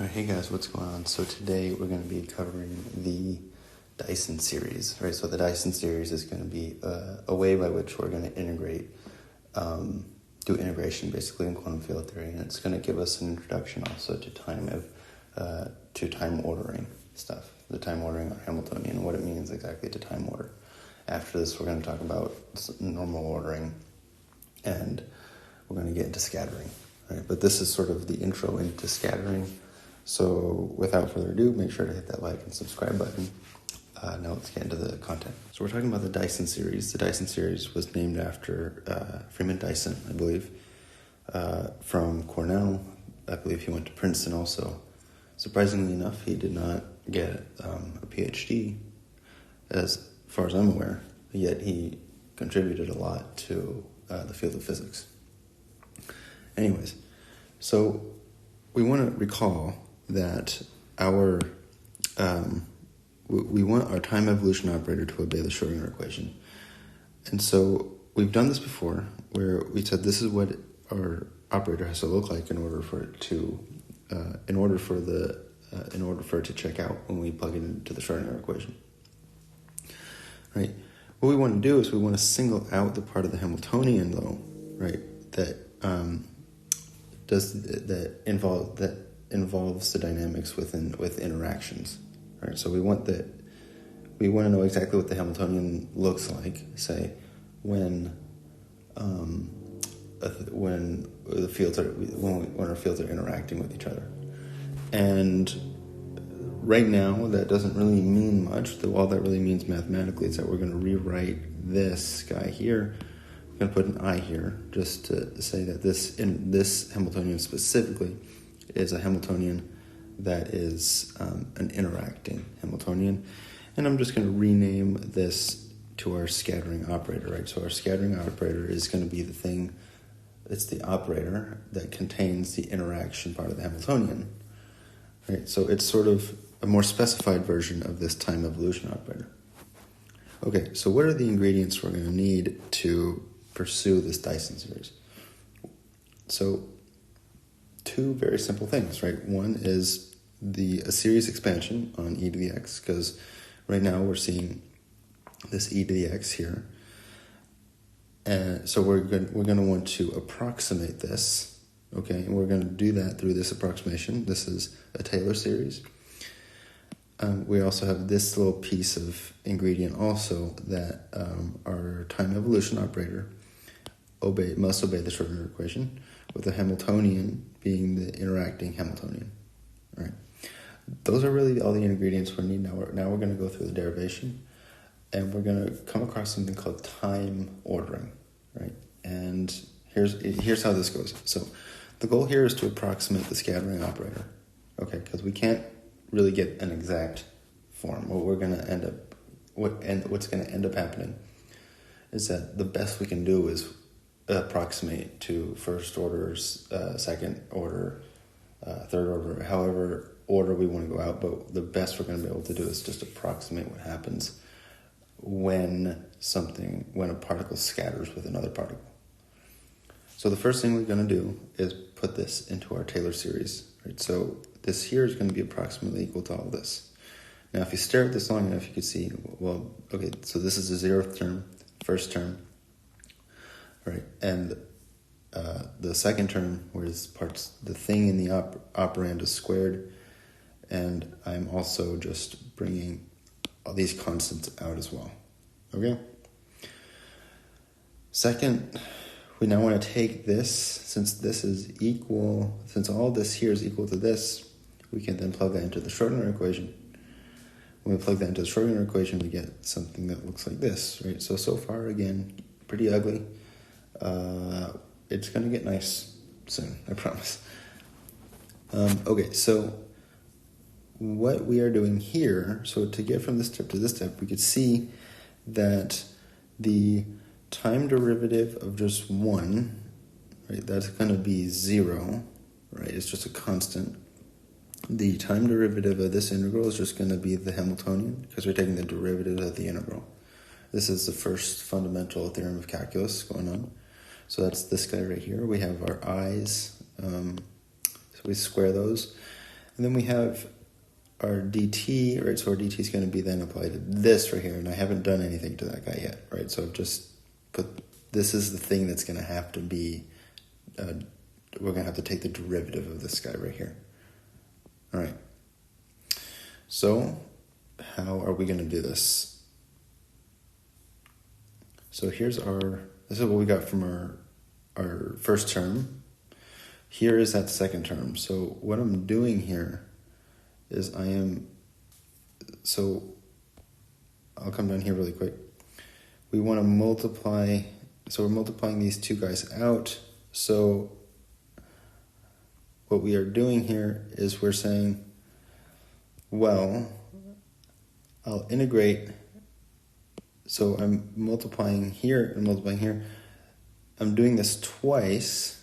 Hey guys, what's going on? So today we're going to be covering the Dyson series, right? So the Dyson series is going to be a way by which we're going to integrate, do integration basically in quantum field theory, and it's going to give us an introduction also to time ordering stuff, the time ordering on Hamiltonian, and what it means exactly to time order. After this, we're going to talk about normal ordering, and we're going to get into scattering, right? But this is sort of the intro into scattering. So without further ado, make sure to hit that like and subscribe button. Now let's get into the content. So we're talking about the Dyson series. The Dyson series was named after Freeman Dyson, I believe, from Cornell. I believe he went to Princeton also. Surprisingly enough, he did not get a PhD, as far as I'm aware, yet he contributed a lot to the field of physics. Anyways, so we want to recall that we want our time evolution operator to obey the Schrodinger equation. And so we've done this before, where we said this is what our operator has to look like in order for it to check out when we plug it into the Schrodinger equation. Right? What we want to do is we want to single out the part of the Hamiltonian, though, right? That involves the dynamics with interactions, right? So we want to know exactly what the Hamiltonian looks like, say, when our fields are interacting with each other. And right now, that doesn't really mean much. All that really means mathematically is that we're going to rewrite this guy here. We're going to put an I here just to say that this Hamiltonian specifically is a Hamiltonian that is an interacting Hamiltonian. And I'm just going to rename this to our scattering operator, right? So our scattering operator is going to be the thing, it's the operator that contains the interaction part of the Hamiltonian, right? So it's sort of a more specified version of this time evolution operator. Okay, so what are the ingredients we're going to need to pursue this Dyson series? So two very simple things, right? One is a series expansion on e to the x, because right now we're seeing this e to the x here. And so we're going to want to approximate this, okay? And we're going to do that through this approximation. This is a Taylor series. We also have this little piece of ingredient also that our time evolution operator must obey the Schrodinger equation, with the Hamiltonian being the interacting Hamiltonian, right? Those are really all the ingredients we need. Now we're going to go through the derivation, and we're going to come across something called time ordering, right? And here's how this goes. So the goal here is to approximate the scattering operator, okay? Because we can't really get an exact form. What's going to end up happening is that the best we can do is approximate to first orders, second order, third order, however order we want to go out, but the best we're going to be able to do is just approximate what happens when a particle scatters with another particle. So the first thing we're going to do is put this into our Taylor series, right? So this here is going to be approximately equal to all this. Now, if you stare at this long enough, you can see, well, okay, so this is the 0th term, first term, right? And the second term, where the thing in the operand is squared, and I'm also just bringing all these constants out as well, okay? Second, we now want to take this, since all this here is equal to this, we can then plug that into the Schrodinger equation. When we plug that into the Schrodinger equation, we get something that looks like this, right? So far, again, pretty ugly. It's going to get nice soon, I promise. Okay, so what we are doing here, so to get from this step to this step, we could see that the time derivative of just 1, right, that's going to be 0, right? It's just a constant. The time derivative of this integral is just going to be the Hamiltonian, because we're taking the derivative of the integral. This is the first fundamental theorem of calculus going on. So that's this guy right here. We have our i's, so we square those. And then we have our dt, right? So our dt is going to be then applied to this right here, and I haven't done anything to that guy yet, right? So I've just put, this is the thing that's going to have to be, we're going to have to take the derivative of this guy right here. All right. So how are we going to do this? So this is what we got from our first term. Here is that second term. So what I'm doing here is I'll come down here really quick. We want to multiply, so we're multiplying these two guys out. So what we are doing here is we're saying, well, I'll integrate, so I'm multiplying here and multiplying here. I'm doing this twice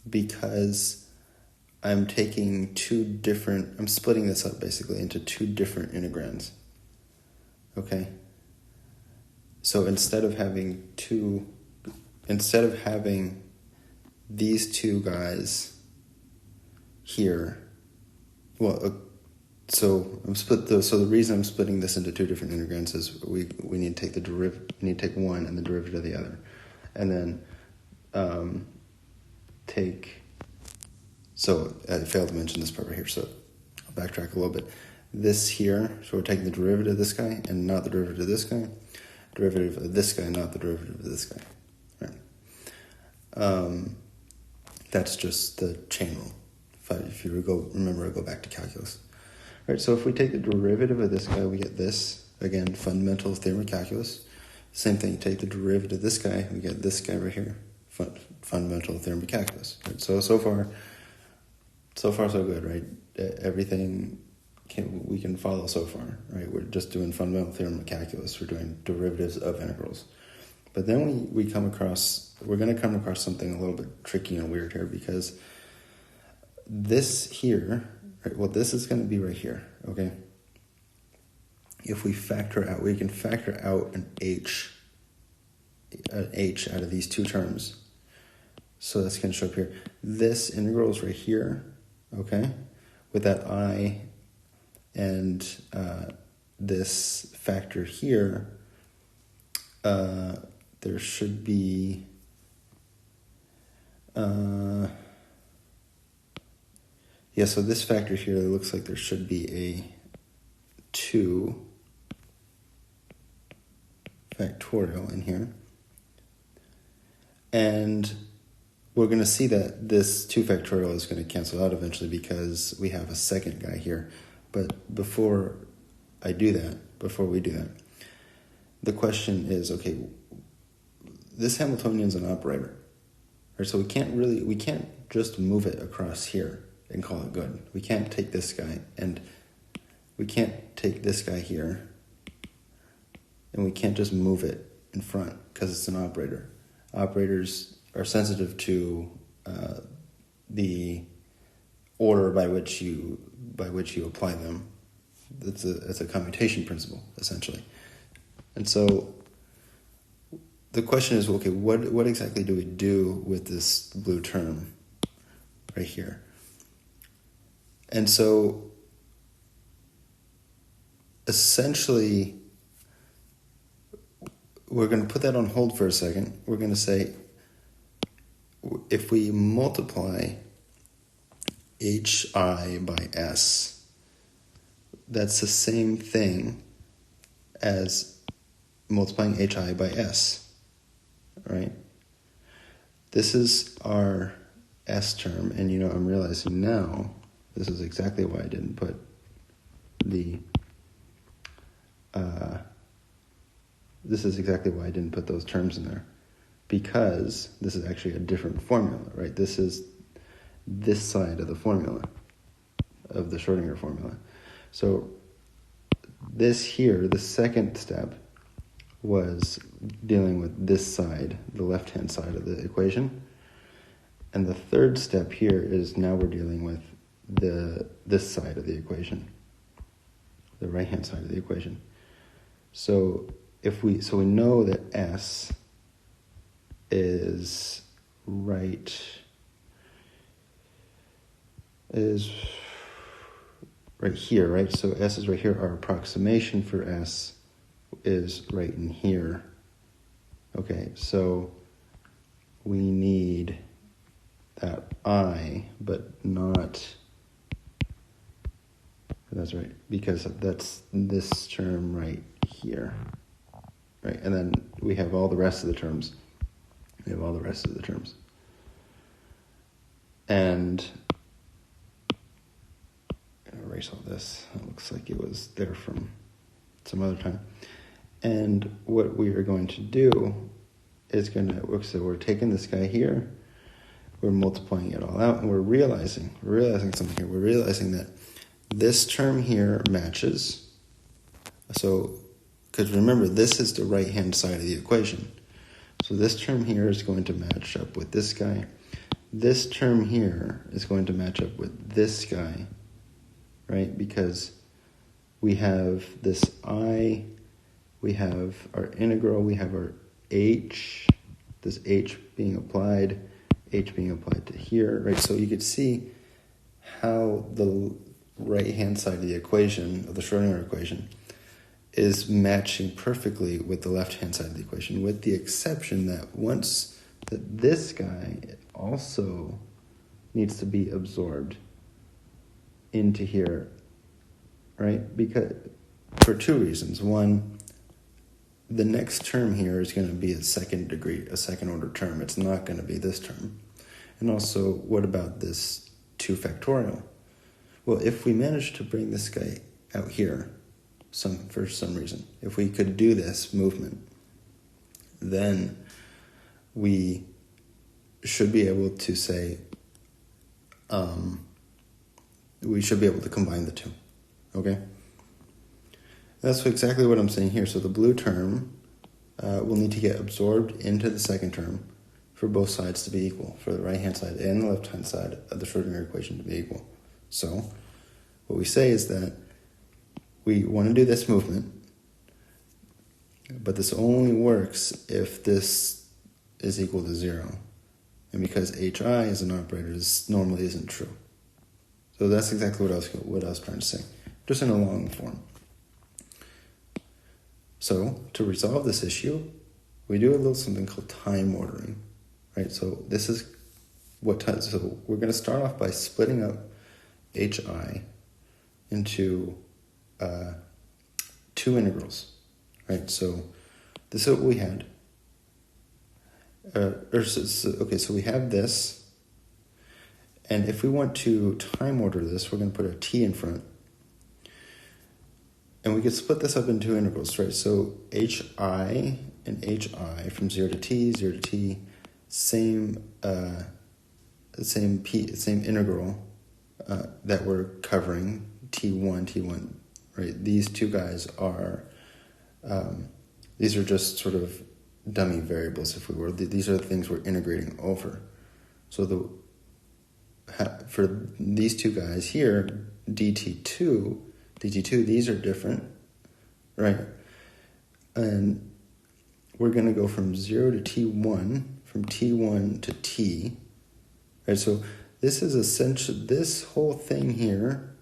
because I'm taking I'm splitting this up basically into two different integrands. Okay? So instead of having these two guys here, so the reason I'm splitting this into two different integrands is we need to take we need to take one and the derivative of the other, and then so I failed to mention this part right here, so I'll backtrack a little bit. This here, so we're taking the derivative of this guy and not the derivative of this guy, derivative of this guy, not the derivative of this guy. Right. That's just the chain rule. If you remember, I go back to calculus. Right, so if we take the derivative of this guy, we get this. Again, fundamental theorem of calculus. Same thing, take the derivative of this guy, we get this guy right here. Fundamental theorem of calculus. Right, so far so good, right? Everything we can follow so far, right? We're just doing fundamental theorem of calculus. We're doing derivatives of integrals. But then we're going to come across something a little bit tricky and weird here, because this here, right, well, this is going to be right here, okay? If we factor out, we can factor out an h out of these two terms. So that's going to show up here. This integral is right here, okay? With that I and this factor here, there should be so this factor here, it looks like there should be a 2 factorial in here. And we're going to see that this 2 factorial is going to cancel out eventually because we have a second guy here. But before we do that, the question is, okay, this Hamiltonian is an operator. Right? So we can't just move it across here and call it good. We can't take this guy and we can't take this guy here and we can't just move it in front because it's an operator. Operators are sensitive to the order by which you apply them. It's a commutation principle, essentially. And so the question is, okay, what exactly do we do with this blue term right here? And so essentially we're going to put that on hold for a second. We're going to say, if we multiply hi by s, that's the same thing as multiplying hi by s, right? This is our s term, and I'm realizing now this is exactly why I didn't put those terms in there, because this is actually a different formula, right? This is this side of the formula, of the Schrodinger formula. So this here, the second step, was dealing with this side, the left-hand side of the equation. And the third step here is now we're dealing with this side of the equation, the right-hand side of the equation. So we know that S is right here, right? So S is right here. Our approximation for S is right in here. Okay, so we need that I, but not, that's right, because that's this term right here, right? And then we have all the rest of the terms. And I'll erase all this. It looks like it was there from some other time. And what we are going to do is so we're taking this guy here, we're multiplying it all out, and we're realizing something here. We're realizing that this term here matches. So, because remember, this is the right-hand side of the equation. So this term here is going to match up with this guy. This term here is going to match up with this guy, right? Because we have this I, we have our integral, we have our h, this h being applied to here, right? So you could see how the right-hand side of the equation, of the Schrodinger equation, is matching perfectly with the left-hand side of the equation, with the exception that this guy also needs to be absorbed into here, right? Because for two reasons. One, the next term here is going to be a second order term. It's not going to be this term. And also, what about this 2 factorial? Well, if we manage to bring this guy out here, for some reason, if we could do this movement, then we should be able to say, we should be able to combine the two, okay? That's exactly what I'm saying here. So the blue term will need to get absorbed into the second term for both sides to be equal, for the right-hand side and the left-hand side of the Schrodinger equation to be equal. So what we say is that we want to do this movement, but this only works if this is equal to 0. And because HI as an operator normally isn't true. So that's exactly what I was trying to say, just in a long form. So to resolve this issue, we do a little something called time ordering, right? So this is so we're going to start off by splitting up HI into 2 integrals, right? So this is what we had. So we have this, and if we want to time order this, we're going to put a t in front, and we could split this up into 2 integrals, right? So hi and hi from 0 to t, same integral that we're covering, t1, right? These two guys are these are just sort of dummy variables, if we were. These are the things we're integrating over. So for these two guys here, dt2, these are different, right? And we're going to go from 0 to t1, from t1 to t, right? So this whole thing here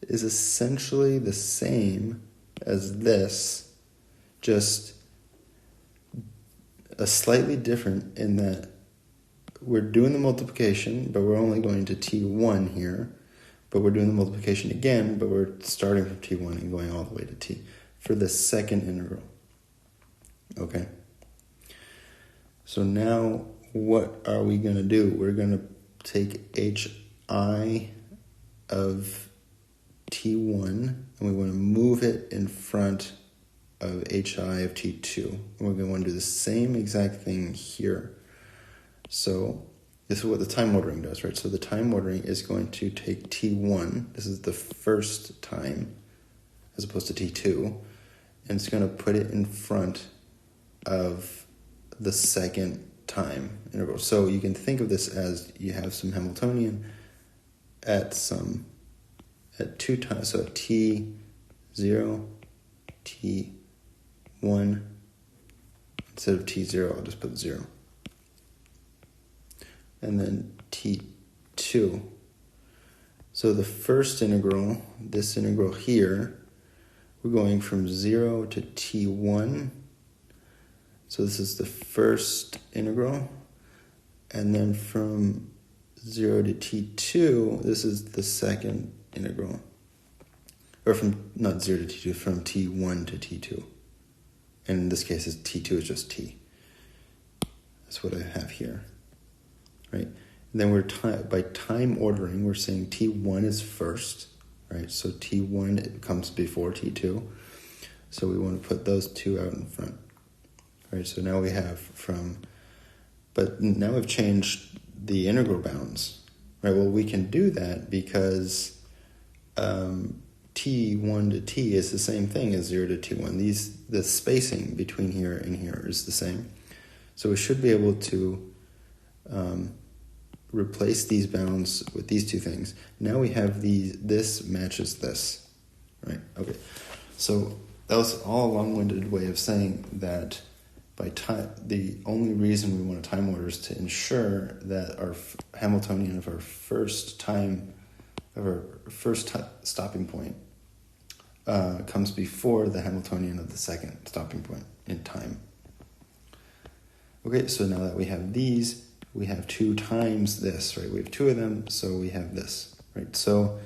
is essentially the same as this, just a slightly different in that we're doing the multiplication, but we're only going to t1 here, but we're doing the multiplication again, but we're starting from t1 and going all the way to t for the second integral. Okay? So now what are we going to do? We're going to take hi of t1, and we want to move it in front of hi of t2. And we're going to want to do the same exact thing here. So this is what the time ordering does, right? So the time ordering is going to take t1, this is the first time, as opposed to t2, and it's going to put it in front of the second time interval. So you can think of this as you have some Hamiltonian at 2 times, so at t0, t1, instead of t0, I'll just put 0. And then t2. So the first integral, this integral here, we're going from 0 to t1. So this is the first integral. And then from 0 to t2, this is the second integral. Or from, not 0 to t2, from t1 to t2. And in this case, t2 is just t. That's what I have here, right? And then by time ordering, we're saying t1 is first, right? So t1 it comes before t2. So we want to put those two out in front, right? So now we have but now we've changed the integral bounds, right? Well, we can do that because t1 to t is the same thing as 0 to t1. The spacing between here and here is the same. So we should be able to replace these bounds with these two things. Now we have this matches this, right? Okay, so that was all a long-winded way of saying that by time, the only reason we want a time order is to ensure that our Hamiltonian of our first stopping point comes before the Hamiltonian of the second stopping point in time. Okay, so now that we have these, we have 2 times this, right? We have 2 of them, so we have this, right? So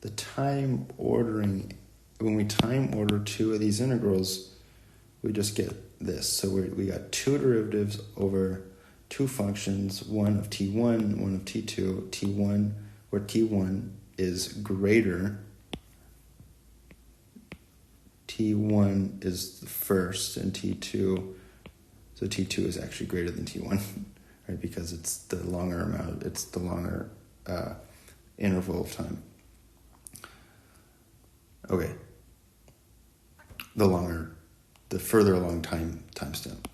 the time ordering, when we time order 2 of these integrals, we just get this. So we got 2 derivatives over 2 functions, one of t1, one of t2, t1, where t1 is greater. T1 is the first, and t2, so t2 is actually greater than t1, right? Because it's the longer interval of time. Okay. The further along timestamp.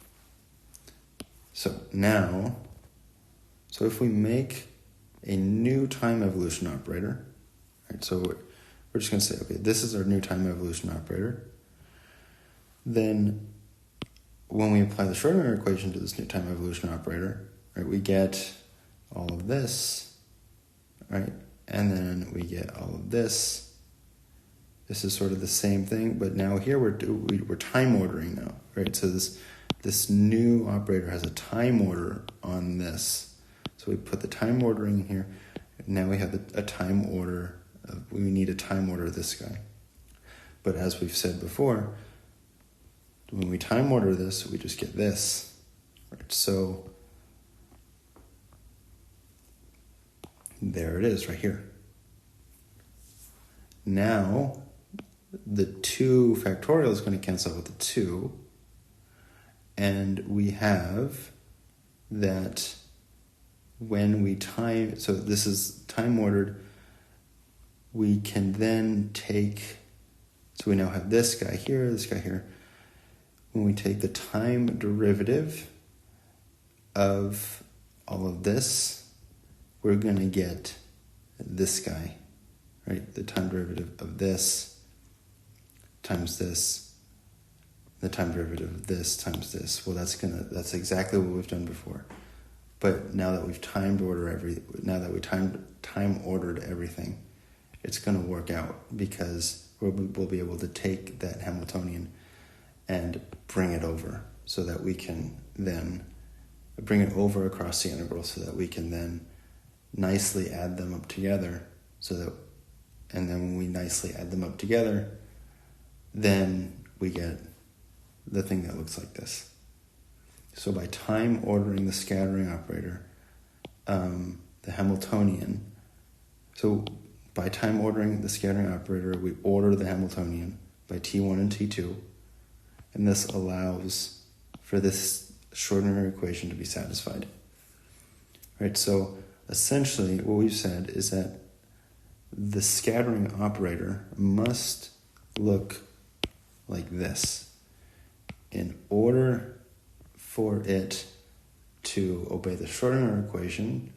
So now, if we make a new time evolution operator, right? So we're just going to say, okay, this is our new time evolution operator. Then when we apply the Schrodinger equation to this new time evolution operator, right, we get all of this, right? And then we get all of this. This is sort of the same thing, but now here we're time ordering now, right? So this new operator has a time order on this. So we put the time ordering here. Now we have a time order. We need a time order of this guy. But as we've said before, when we time order this, we just get this, right? So there it is right here. Now, the 2 factorial is going to cancel out with the 2, and we have that when we time, so this is time ordered, we can then take, so we now have this guy here, this guy here. When we take the time derivative of all of this, we're going to get this guy, right? The time derivative of this times this, the time derivative of this times this. Well, that's exactly what we've done before. But now that we've time ordered everything, it's going to work out because we'll be able to take that Hamiltonian and bring it over so that we can then bring it over across the integral so that we can then nicely add them up together and then when we nicely add them up together, then we get the thing that looks like this. So by time ordering the scattering operator, the Hamiltonian, so by time ordering the scattering operator, we order the Hamiltonian by T1 and T2, and this allows for this Schrodinger equation to be satisfied. Right, so essentially what we've said is that the scattering operator must look like this in order for it to obey the Schrodinger equation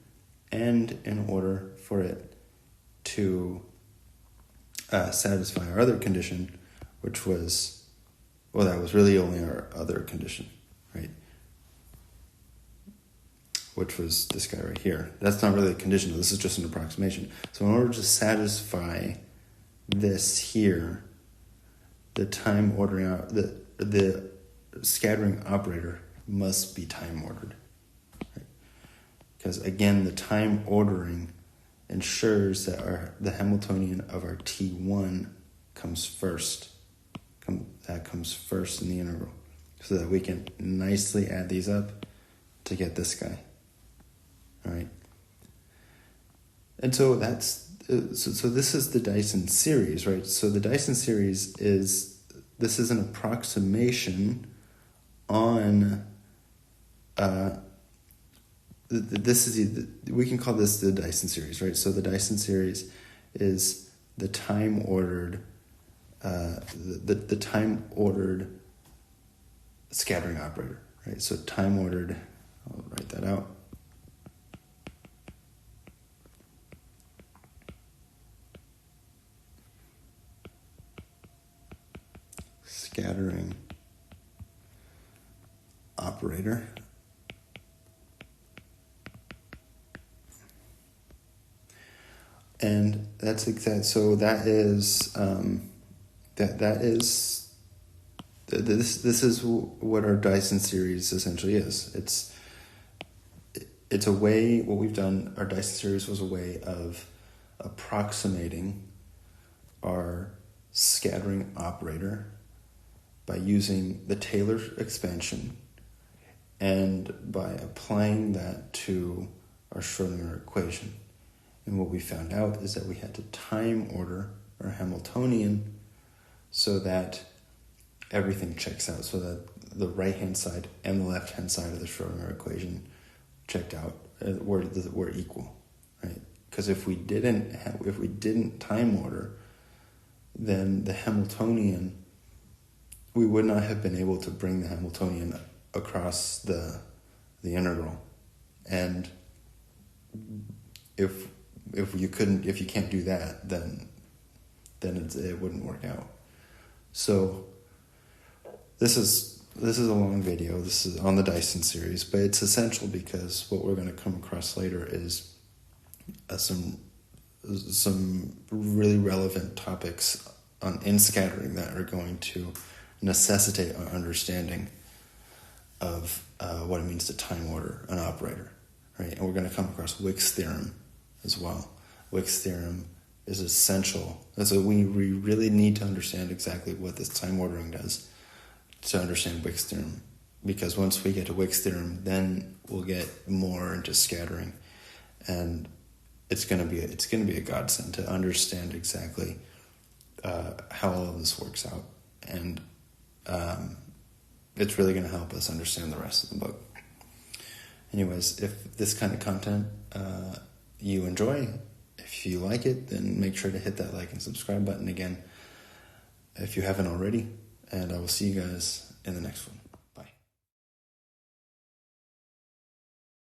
and in order for it to satisfy our other condition, which was, well, that was really only our other condition, right? which was this guy right here. That's not really a conditional. This is just an approximation. So in order to satisfy this here, the time ordering out the scattering operator must be time ordered. Right? Because again, the time ordering ensures that the Hamiltonian of our T1 comes first. That comes first in the integral, so that we can nicely add these up to get this guy. All right. And so so this is the Dyson series, right? So the Dyson series is an approximation on we can call this the Dyson series, right? So the Dyson series is the time ordered the time ordered scattering operator, right? So time ordered, I'll write that out. Scattering operator. And that's exact. So that is this is what our Dyson series essentially is. It's a way. What we've done, our Dyson series was a way of approximating our scattering operator by using the Taylor expansion and by applying that to our Schrodinger equation. And what we found out is that we had to time order our Hamiltonian so that everything checks out, so that the right-hand side and the left-hand side of the Schrodinger equation checked out, were equal, right? Because if we didn't time order, then the Hamiltonian, we would not have been able to bring the Hamiltonian across the integral. And if you can't do that, then it wouldn't work out. So this is a long video. This is on the Dyson series, but it's essential because what we're going to come across later is some really relevant topics in scattering that are going to necessitate our understanding of what it means to time order an operator, right? And we're going to come across Wick's theorem as well. Wick's theorem is essential. And so we really need to understand exactly what this time ordering does to understand Wick's theorem. Because once we get to Wick's theorem, then we'll get more into scattering, and it's gonna be a godsend to understand exactly how all of this works out, and it's really gonna help us understand the rest of the book. Anyways, if this kind of content you enjoy, if you like it, then make sure to hit that like and subscribe button again if you haven't already, and I will see you guys in the next one.